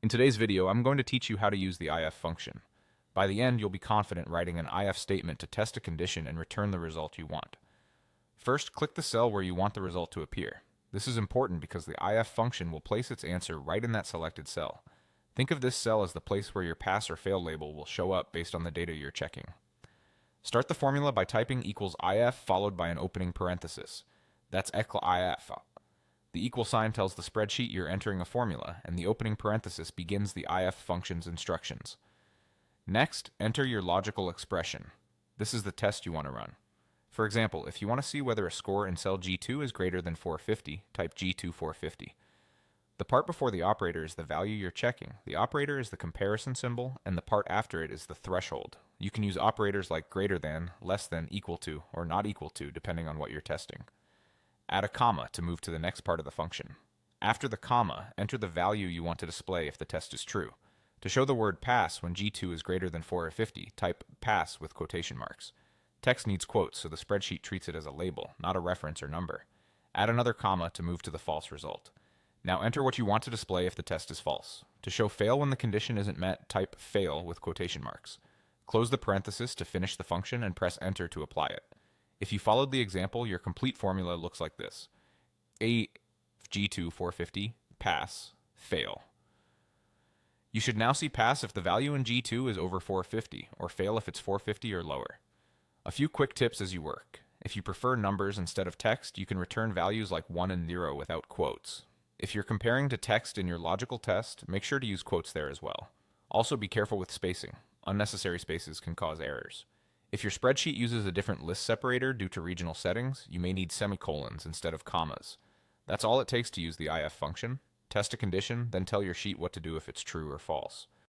In today's video, I'm going to teach you how to use the if function. By the end, you'll be confident writing an if statement to test a condition and return the result you want. First, click the cell where you want the result to appear. This is important because the if function will place its answer right in that selected cell. Think of this cell as the place where your pass or fail label will show up based on the data you're checking. Start the formula by typing equals if followed by an opening parenthesis. That's equal if. The equal sign tells the spreadsheet you're entering a formula, and the opening parenthesis begins the if function's instructions. Next, enter your logical expression. This is the test you want to run. For example, if you want to see whether a score in cell G2 is greater than 450, type G2 450. The part before the operator is the value you're checking. The operator is the comparison symbol, and the part after it is the threshold. You can use operators like greater than, less than, equal to, or not equal to, depending on what you're testing. Add a comma to move to the next part of the function. After the comma, enter the value you want to display if the test is true. To show the word pass when G2 is greater than 450, type pass with quotation marks. Text needs quotes, so the spreadsheet treats it as a label, not a reference or number. Add another comma to move to the false result. Now enter what you want to display if the test is false. To show fail when the condition isn't met, type fail with quotation marks. Close the parenthesis to finish the function and press enter to apply it. If you followed the example, your complete formula looks like this. A G2 450, pass, fail. You should now see pass if the value in G2 is over 450, or fail if it's 450 or lower. A few quick tips as you work. If you prefer numbers instead of text, you can return values like 1 and 0 without quotes. If you're comparing to text in your logical test, make sure to use quotes there as well. Also be careful with spacing. Unnecessary spaces can cause errors. If your spreadsheet uses a different list separator due to regional settings, you may need semicolons instead of commas. That's all it takes to use the if function. Test a condition, then tell your sheet what to do if it's true or false.